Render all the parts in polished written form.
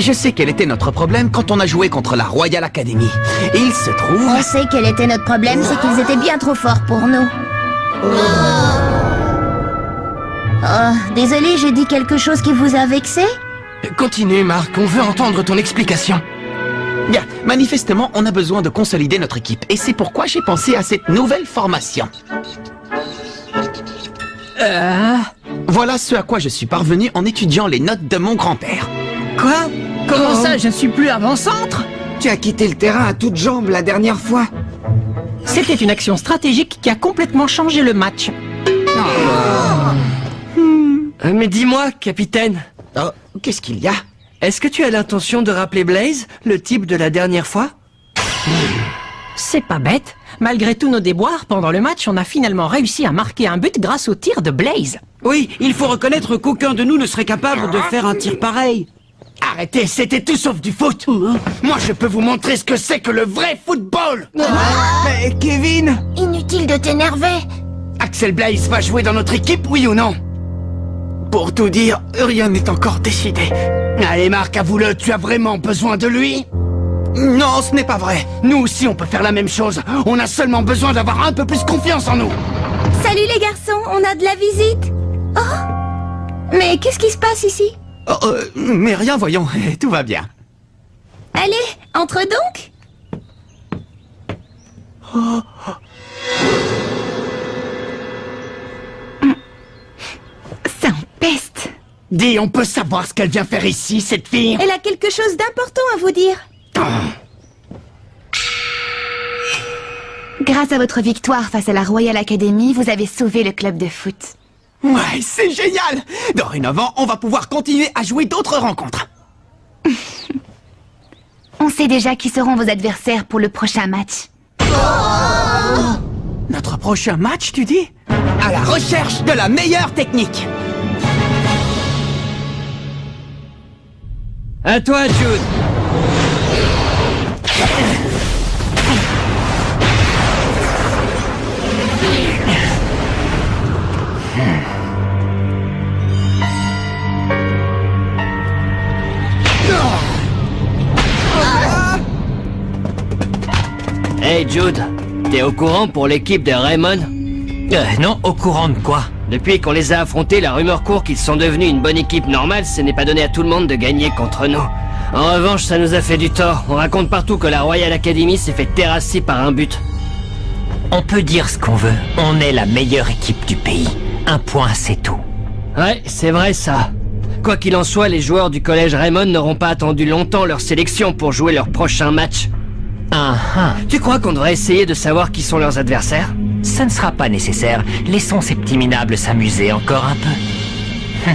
Je sais quel était notre problème quand on a joué contre la Royal Academy. Et il se trouve... On sait quel était notre problème, c'est qu'ils étaient bien trop forts pour nous. Oh, désolé, j'ai dit quelque chose qui vous a vexé? Continue, Marc, on veut entendre ton explication. Bien, manifestement, on a besoin de consolider notre équipe. Et c'est pourquoi j'ai pensé à cette nouvelle formation. Voilà ce à quoi je suis parvenu en étudiant les notes de mon grand-père. Quoi? Comment ça, je suis plus avant-centre? Tu as quitté le terrain à toutes jambes la dernière fois. C'était une action stratégique qui a complètement changé le match. Mais dis-moi, capitaine, Oh, qu'est-ce qu'il y a? est-ce que tu as l'intention de rappeler Blaze, le type de la dernière fois? C'est pas bête. Malgré tous nos déboires, pendant le match, on a finalement réussi à marquer un but grâce au tir de Blaze. Oui, il faut reconnaître qu'aucun de nous ne serait capable de faire un tir pareil. Arrêtez, c'était tout sauf du foot. Moi, je peux vous montrer ce que c'est que le vrai football. Mais Kevin! Inutile de t'énerver. Axel Blaze va jouer dans notre équipe, oui ou non? Pour tout dire, rien n'est encore décidé. Allez, Marc, avoue-le, tu as vraiment besoin de lui? Non, ce n'est pas vrai. Nous aussi, on peut faire la même chose. On a seulement besoin d'avoir un peu plus confiance en nous. Salut les garçons, on a de la visite. Oh! Mais qu'est-ce qui se passe ici? Mais rien, voyons, tout va bien. Allez, entre donc. Ça empeste. Dis, on peut savoir ce qu'elle vient faire ici, cette fille? Elle a quelque chose d'important à vous dire. Grâce à votre victoire face à la Royal Academy, vous avez sauvé le club de foot. Ouais, c'est génial! Dorénavant, on va pouvoir continuer à jouer d'autres rencontres. On sait déjà qui seront vos adversaires pour le prochain match. Notre prochain match, tu dis? À la recherche de la meilleure technique. À toi, Jude. Hey Jude, t'es au courant pour l'équipe de Raymond? Non, au courant de quoi? Depuis qu'on les a affrontés, la rumeur court qu'ils sont devenus une bonne équipe normale, ce n'est pas donné à tout le monde de gagner contre nous. En revanche, ça nous a fait du tort. On raconte partout que la Royal Academy s'est fait terrasser par un but. On peut dire ce qu'on veut. On est la meilleure équipe du pays. Un point, c'est tout. Ouais, c'est vrai ça. Quoi qu'il en soit, les joueurs du collège Raymond n'auront pas attendu longtemps leur sélection pour jouer leur prochain match. Tu crois qu'on devrait essayer de savoir qui sont leurs adversaires? Ça ne sera pas nécessaire. Laissons ces petits minables s'amuser encore un peu.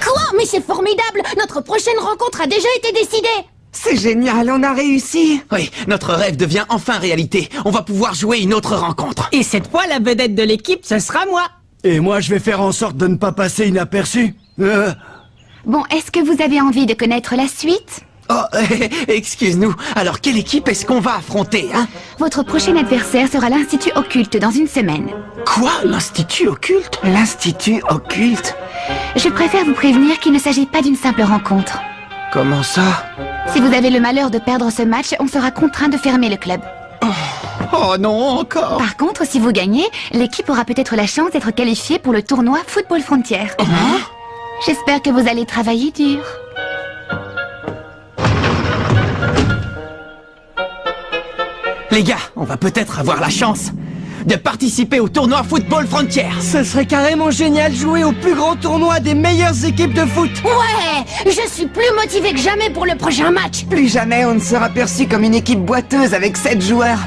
Quoi? Mais c'est formidable! Notre prochaine rencontre a déjà été décidée! C'est génial, on a réussi! Oui, notre rêve devient enfin réalité. On va pouvoir jouer une autre rencontre. Et cette fois, la vedette de l'équipe, ce sera moi. Et moi, je vais faire en sorte de ne pas passer inaperçu. Bon, est-ce que vous avez envie de connaître la suite? Oh, excuse-nous. Alors, quelle équipe est-ce qu'on va affronter, hein? Votre prochain adversaire sera l'Institut Occulte dans une semaine. Quoi? L'Institut Occulte? L'Institut Occulte? Je préfère vous prévenir qu'il ne s'agit pas d'une simple rencontre. Comment ça? Si vous avez le malheur de perdre ce match, on sera contraint de fermer le club. Oh non, encore? Par contre, si vous gagnez, l'équipe aura peut-être la chance d'être qualifiée pour le tournoi Football Frontier. J'espère que vous allez travailler dur. Les gars, on va peut-être avoir la chance de participer au tournoi Football Frontier. Ce serait carrément génial de jouer au plus grand tournoi des meilleures équipes de foot. Ouais! Je suis plus motivée que jamais pour le prochain match. Plus jamais on ne sera perçu comme une équipe boiteuse avec 7 joueurs.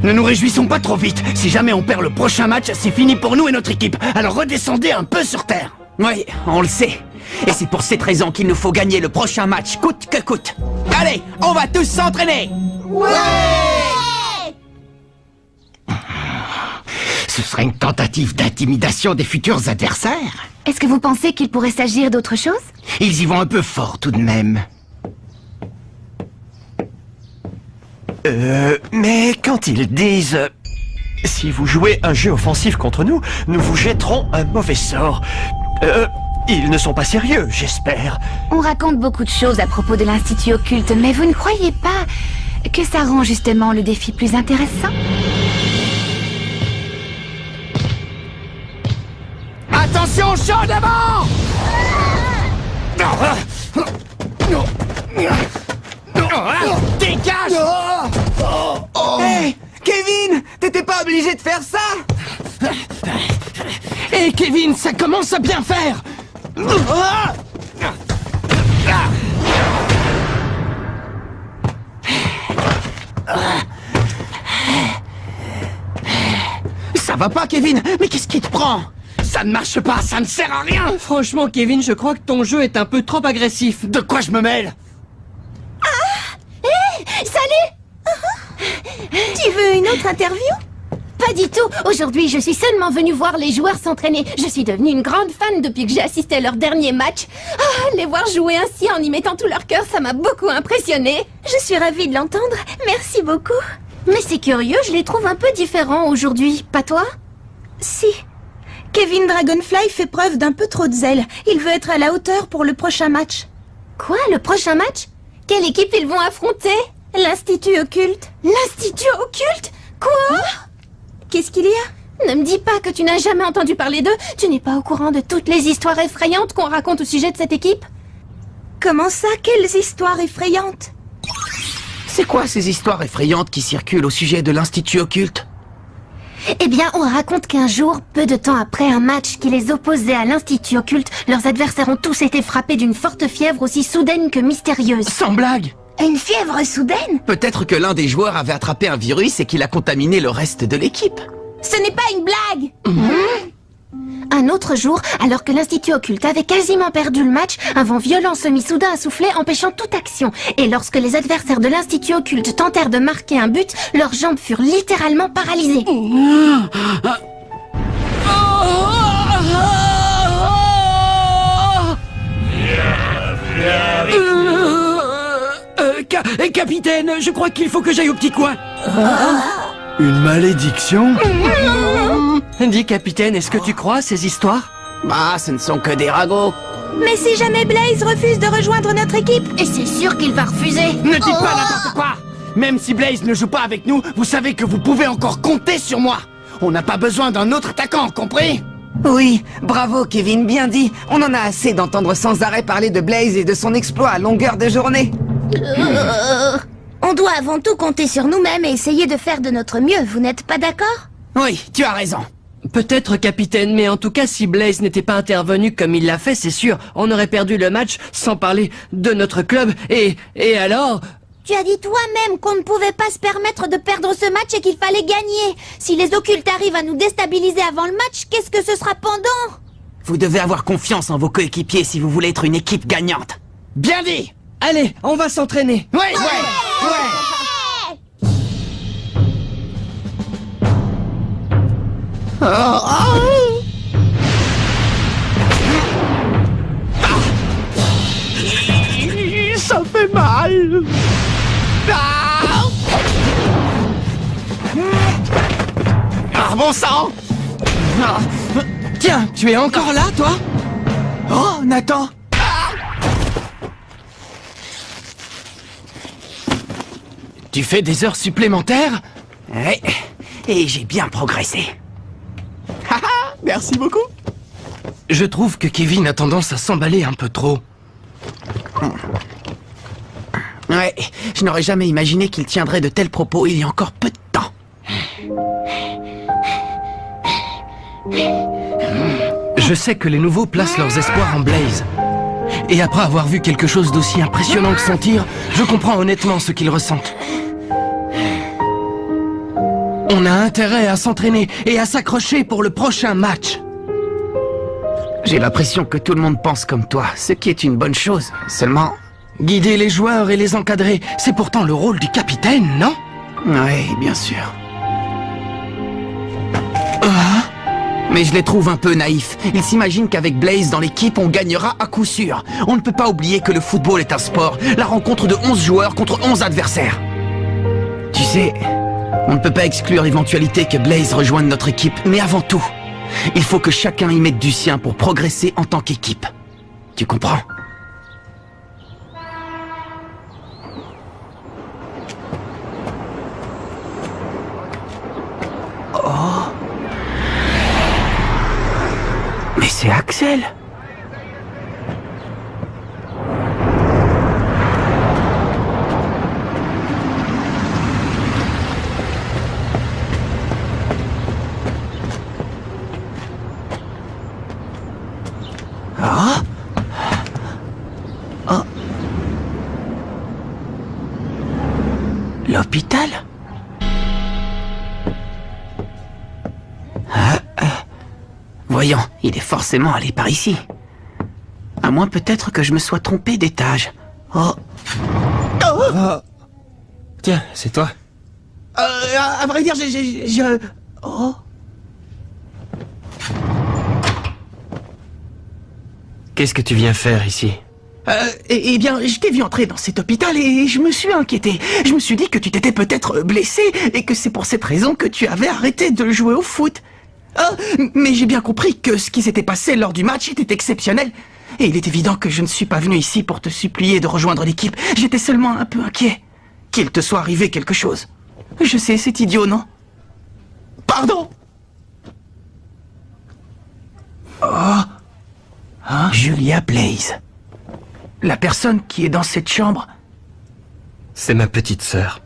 Ne nous réjouissons pas trop vite. Si jamais on perd le prochain match, c'est fini pour nous et notre équipe. Alors redescendez un peu sur terre. Oui, on le sait. Et c'est pour cette raison qu'il nous faut gagner le prochain match, coûte que coûte. Allez, on va tous s'entraîner. Ce serait une tentative d'intimidation des futurs adversaires. Est-ce que vous pensez qu'il pourrait s'agir d'autre chose? Ils y vont un peu fort tout de même. Mais quand ils disent... si vous jouez un jeu offensif contre nous, nous vous jetterons un mauvais sort. Ils ne sont pas sérieux, j'espère. On raconte beaucoup de choses à propos de l'Institut Occulte, mais vous ne croyez pas que ça rend justement le défi plus intéressant? Attention au champ d'avant! Dégage! Hey, Kevin, t'étais pas obligé de faire ça? Hé Kevin, ça commence à bien faire! Ça va pas, Kevin? Mais qu'est-ce qui te prend? Ça ne marche pas, ça ne sert à rien! Franchement, Kevin, je crois que ton jeu est un peu trop agressif. De quoi je me mêle? Salut! Tu veux une autre interview? Pas du tout. Aujourd'hui, je suis seulement venue voir les joueurs s'entraîner. Je suis devenue une grande fan depuis que j'ai assisté à leur dernier match. Ah, les voir jouer ainsi en y mettant tout leur cœur, ça m'a beaucoup impressionnée. Je suis ravie de l'entendre. Merci beaucoup. Mais c'est curieux, je les trouve un peu différents aujourd'hui. Pas toi? Si. Kevin Dragonfly fait preuve d'un peu trop de zèle. Il veut être à la hauteur pour le prochain match. Quoi, le prochain match? Quelle équipe ils vont affronter? L'Institut Occulte. L'Institut Occulte? Quoi? Qu'est-ce qu'il y a? Ne me dis pas que tu n'as jamais entendu parler d'eux. Tu n'es pas au courant de toutes les histoires effrayantes qu'on raconte au sujet de cette équipe? Comment ça? Quelles histoires effrayantes? C'est quoi ces histoires effrayantes qui circulent au sujet de l'Institut Occulte? Eh bien, on raconte qu'un jour, peu de temps après un match qui les opposait à l'Institut Occulte, leurs adversaires ont tous été frappés d'une forte fièvre aussi soudaine que mystérieuse. Sans blague! Une fièvre soudaine? Peut-être que l'un des joueurs avait attrapé un virus et qu'il a contaminé le reste de l'équipe. Ce n'est pas une blague! Un autre jour, alors que l'Institut Occulte avait quasiment perdu le match, un vent violent se mit soudain à souffler, empêchant toute action. Et lorsque les adversaires de l'Institut Occulte tentèrent de marquer un but, leurs jambes furent littéralement paralysées. Capitaine, je crois qu'il faut que j'aille au petit coin. Une malédiction? Dis, capitaine, est-ce que tu crois à ces histoires? Bah, ce ne sont que des ragots. Mais si jamais Blaze refuse de rejoindre notre équipe? Et c'est sûr qu'il va refuser. Ne dites pas n'importe quoi! Même si Blaze ne joue pas avec nous, vous savez que vous pouvez encore compter sur moi! On n'a pas besoin d'un autre attaquant, compris? Oui, bravo Kevin, bien dit. On en a assez d'entendre sans arrêt parler de Blaze et de son exploit à longueur de journée. On doit avant tout compter sur nous-mêmes et essayer de faire de notre mieux, vous n'êtes pas d'accord? Oui, tu as raison. Peut-être, capitaine, mais en tout cas, si Blaze n'était pas intervenu comme il l'a fait, c'est sûr, on aurait perdu le match, sans parler de notre club, et alors... Tu as dit toi-même qu'on ne pouvait pas se permettre de perdre ce match et qu'il fallait gagner. Si les occultes arrivent à nous déstabiliser avant le match, qu'est-ce que ce sera pendant? Vous devez avoir confiance en vos coéquipiers si vous voulez être une équipe gagnante. Bien dit! Allez, on va s'entraîner. Ouais. Ça fait mal! Ah, bon sang! Tiens, tu es encore là, toi? Oh, Nathan! Tu fais des heures supplémentaires? Ouais, et j'ai bien progressé. Merci beaucoup. Je trouve que Kevin a tendance à s'emballer un peu trop. Ouais, je n'aurais jamais imaginé qu'il tiendrait de tels propos il y a encore peu de temps. Je sais que les nouveaux placent leurs espoirs en Blaze. Et après avoir vu quelque chose d'aussi impressionnant que son tir, je comprends honnêtement ce qu'ils ressentent. On a intérêt à s'entraîner et à s'accrocher pour le prochain match. J'ai l'impression que tout le monde pense comme toi, ce qui est une bonne chose. Seulement... Guider les joueurs et les encadrer, c'est pourtant le rôle du capitaine, non? Oui, bien sûr. Mais je les trouve un peu naïfs. Ils s'imaginent qu'avec Blaze dans l'équipe, on gagnera à coup sûr. On ne peut pas oublier que le football est un sport. La rencontre de 11 joueurs contre 11 adversaires. Tu sais, on ne peut pas exclure l'éventualité que Blaze rejoigne notre équipe. Mais avant tout, il faut que chacun y mette du sien pour progresser en tant qu'équipe. Tu comprends? Oh. Mais c'est Axel. L'hôpital? Voyons, il est forcément allé par ici. À moins peut-être que je me sois trompé d'étage. Oh. Oh. Tiens, c'est toi. À vrai dire, Oh. Qu'est-ce que tu viens faire ici? Eh bien, je t'ai vu entrer dans cet hôpital et je me suis inquiété. Je me suis dit que tu t'étais peut-être blessé et que c'est pour cette raison que tu avais arrêté de jouer au foot. Mais j'ai bien compris que ce qui s'était passé lors du match était exceptionnel. Et il est évident que je ne suis pas venu ici pour te supplier de rejoindre l'équipe. J'étais seulement un peu inquiet. Qu'il te soit arrivé quelque chose. Je sais, c'est idiot, non? Pardon! Oh! Hein? Julia Blaze. La personne qui est dans cette chambre... C'est ma petite sœur.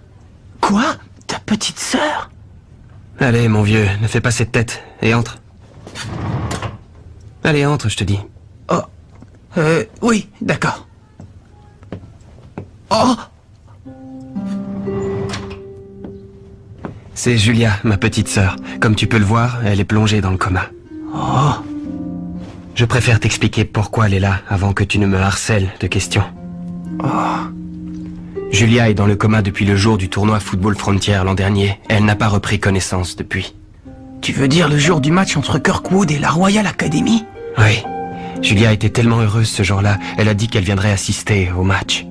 Quoi? Ta petite sœur? Allez, mon vieux, ne fais pas cette tête, et entre. Allez, entre, je te dis. Oh... oui, d'accord. Oh! C'est Julia, ma petite sœur. Comme tu peux le voir, elle est plongée dans le coma. Oh! Je préfère t'expliquer pourquoi elle est là, avant que tu ne me harcèles de questions. Oh. Julia est dans le coma depuis le jour du tournoi Football Frontier l'an dernier. Elle n'a pas repris connaissance depuis. Tu veux dire le jour du match entre Kirkwood et la Royal Academy? Oui. Julia était tellement heureuse ce jour-là, elle a dit qu'elle viendrait assister au match.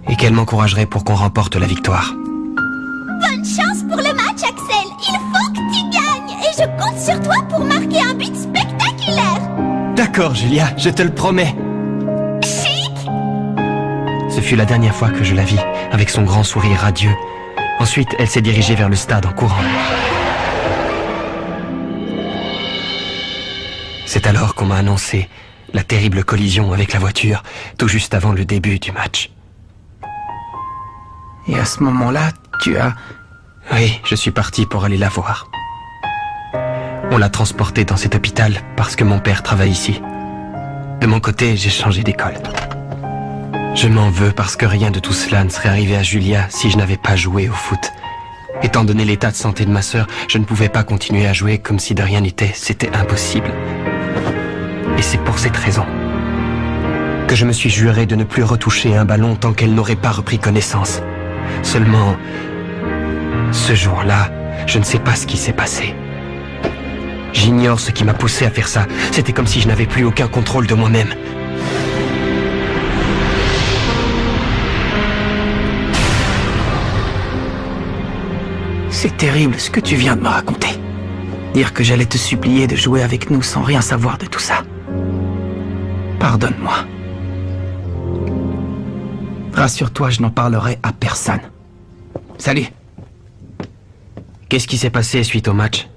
Et qu'elle m'encouragerait pour qu'on remporte la victoire. Bonne chance pour le match, Axel. Il faut que tu gagnes. Et je compte sur toi pour marquer un but spectaculaire. D'accord, Julia, je te le promets. Chic! Ce fut la dernière fois que je la vis, avec son grand sourire radieux. Ensuite, elle s'est dirigée vers le stade en courant. C'est alors qu'on m'a annoncé la terrible collision avec la voiture, tout juste avant le début du match. Et à ce moment-là, tu as... Oui, je suis parti pour aller la voir. On l'a transportée dans cet hôpital parce que mon père travaille ici. De mon côté, j'ai changé d'école. Je m'en veux parce que rien de tout cela ne serait arrivé à Julia si je n'avais pas joué au foot. Étant donné l'état de santé de ma sœur, je ne pouvais pas continuer à jouer comme si de rien n'était. C'était impossible. Et c'est pour cette raison que je me suis juré de ne plus retoucher un ballon tant qu'elle n'aurait pas repris connaissance. Seulement, ce jour-là, je ne sais pas ce qui s'est passé. J'ignore ce qui m'a poussé à faire ça. C'était comme si je n'avais plus aucun contrôle de moi-même. C'est terrible ce que tu viens de me raconter. Dire que j'allais te supplier de jouer avec nous sans rien savoir de tout ça. Pardonne-moi. Rassure-toi, je n'en parlerai à personne. Salut. Qu'est-ce qui s'est passé suite au match?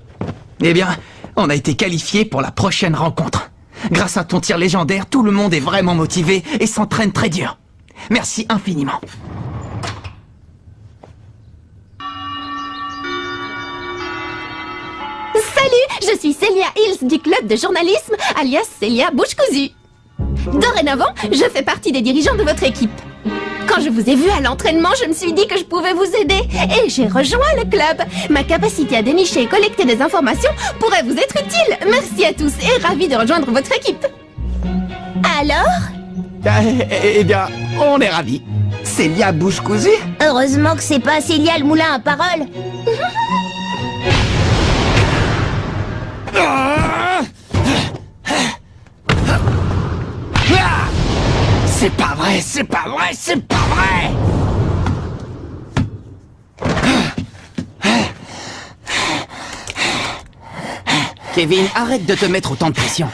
Eh bien, on a été qualifiés pour la prochaine rencontre. Grâce à ton tir légendaire, tout le monde est vraiment motivé et s'entraîne très dur. Merci infiniment. Salut, je suis Célia Hills du club de journalisme, alias Célia Bouche Cousue. Dorénavant, je fais partie des dirigeants de votre équipe. Quand je vous ai vu à l'entraînement, je me suis dit que je pouvais vous aider. Et j'ai rejoint le club. Ma capacité à dénicher et collecter des informations pourrait vous être utile. Merci à tous et ravi de rejoindre votre équipe. Alors? Eh bien, on est ravis. Célia Bouche Cousue? Heureusement que c'est pas Célia le moulin à parole. C'est pas vrai, c'est pas vrai, c'est pas vrai! Kevin, arrête de te mettre autant de pression.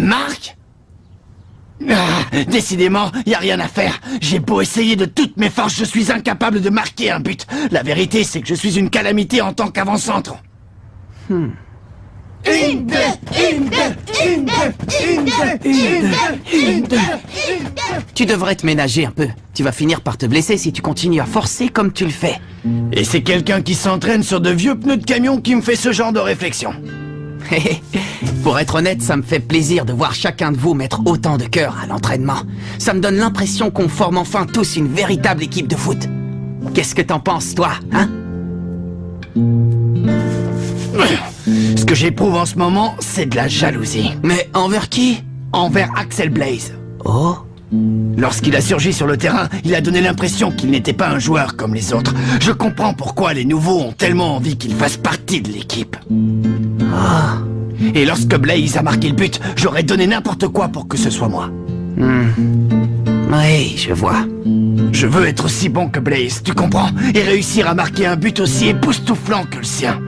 Marc? Décidément, y a rien à faire. J'ai beau essayer de toutes mes forces, je suis incapable de marquer un but. La vérité, c'est que je suis une calamité en tant qu'avant-centre. Une, deux. Tu devrais te ménager un peu. Tu vas finir par te blesser si tu continues à forcer comme tu le fais. Et c'est quelqu'un qui s'entraîne sur de vieux pneus de camion qui me fait ce genre de réflexion. Pour être honnête, ça me fait plaisir de voir chacun de vous mettre autant de cœur à l'entraînement. Ça me donne l'impression qu'on forme enfin tous une véritable équipe de foot. Qu'est-ce que t'en penses, toi, hein? Ce que j'éprouve en ce moment, c'est de la jalousie. Mais envers qui? Envers Axel Blaze. Oh? Lorsqu'il a surgi sur le terrain, il a donné l'impression qu'il n'était pas un joueur comme les autres. Je comprends pourquoi les nouveaux ont tellement envie qu'il fasse partie de l'équipe. Ah. Et lorsque Blaze a marqué le but, j'aurais donné n'importe quoi pour que ce soit moi. Oui, je vois. Je veux être aussi bon que Blaze, tu comprends? Et réussir à marquer un but aussi époustouflant que le sien.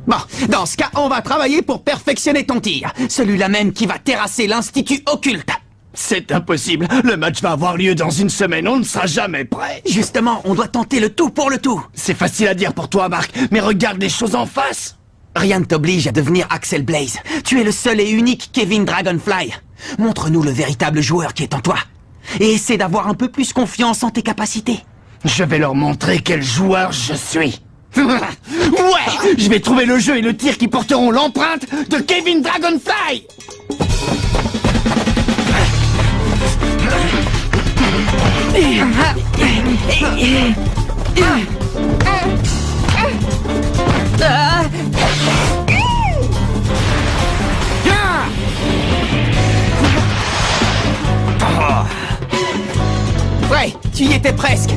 Bon, dans ce cas, on va travailler pour perfectionner ton tir. Celui-là même qui va terrasser l'Institut Occulte. C'est impossible. Le match va avoir lieu dans une semaine. On ne sera jamais prêt. Justement, on doit tenter le tout pour le tout. C'est facile à dire pour toi, Marc, mais regarde les choses en face. Rien ne t'oblige à devenir Axel Blaze. Tu es le seul et unique Kevin Dragonfly. Montre-nous le véritable joueur qui est en toi. Et essaie d'avoir un peu plus confiance en tes capacités. Je vais leur montrer quel joueur je suis. Ouais, je vais trouver le jeu et le tir qui porteront l'empreinte de Kevin Dragonfly. Ouais, tu y étais presque.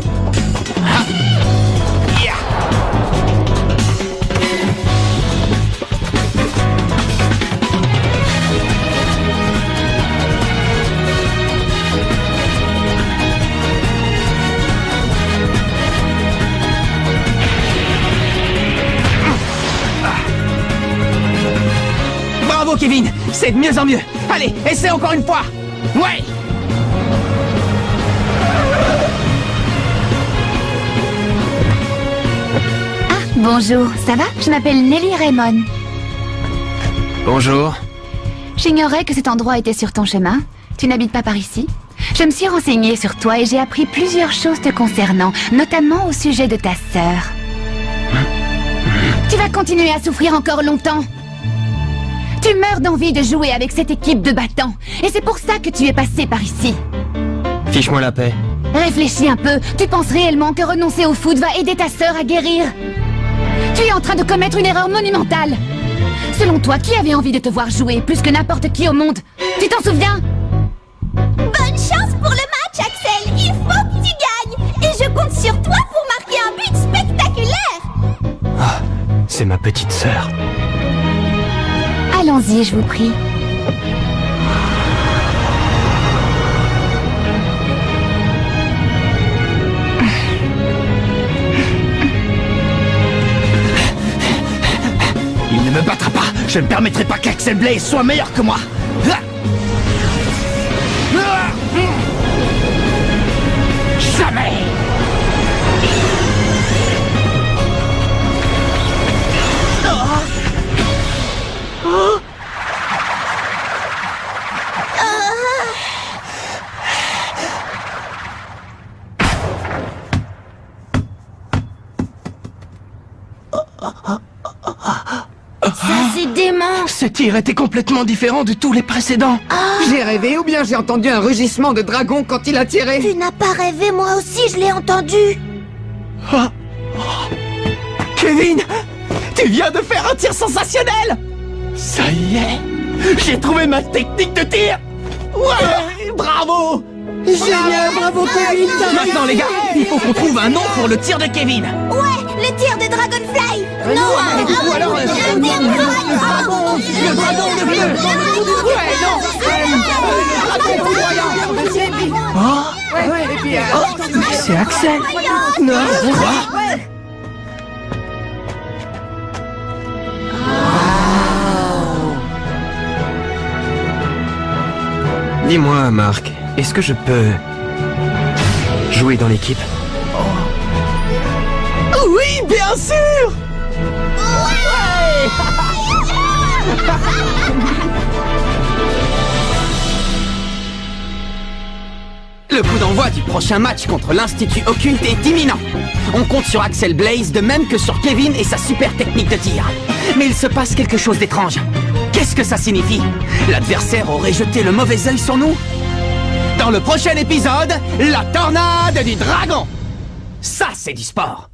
Bravo Kevin, c'est de mieux en mieux. Allez, essaie encore une fois. Ouais. Bonjour, ça va? Je m'appelle Nelly Raymond. Bonjour. J'ignorais que cet endroit était sur ton chemin. Tu n'habites pas par ici? Je me suis renseignée sur toi et j'ai appris plusieurs choses te concernant, notamment au sujet de ta sœur. Tu vas continuer à souffrir encore longtemps. Tu meurs d'envie de jouer avec cette équipe de battants, et c'est pour ça que tu es passé par ici. Fiche-moi la paix. Réfléchis un peu, tu penses réellement que renoncer au foot va aider ta sœur à guérir? Tu es en train de commettre une erreur monumentale. Selon toi, qui avait envie de te voir jouer plus que n'importe qui au monde? Tu t'en souviens? Bonne chance pour le match, Axel. Il faut que tu gagnes. Et je compte sur toi pour marquer un but spectaculaire. Ah, c'est ma petite sœur. Allons-y, je vous prie. Il ne me battra pas. Je ne permettrai pas qu'Axel Blaze soit meilleur que moi. Jamais. Ça, c'est dément. Ce tir était complètement différent de tous les précédents. J'ai rêvé ou bien j'ai entendu un rugissement de dragon quand il a tiré. Tu n'as pas rêvé, moi aussi, je l'ai entendu. Kevin, tu viens de faire un tir sensationnel. Ça y est, j'ai trouvé ma technique de tir. Ouais, bravo. Génial, bravo Kevin. Maintenant les gars, il faut qu'on trouve un nom pour le tir de Kevin. Ouais, le tir de Dragonfly. Mais du coup alors, le dragon de bleu. Ouais, non, le dragon foudroyant. Et puis, C'est Axel. Non, quoi? Dis-moi, Marc, est-ce que je peux jouer dans l'équipe? Oui, bien sûr. Le coup d'envoi du prochain match contre l'Institut Occulte est imminent. On compte sur Axel Blaze de même que sur Kevin et sa super technique de tir. Mais il se passe quelque chose d'étrange. Qu'est-ce que ça signifie? L'adversaire aurait jeté le mauvais œil sur nous? Dans le prochain épisode, la tornade du dragon! Ça, c'est du sport!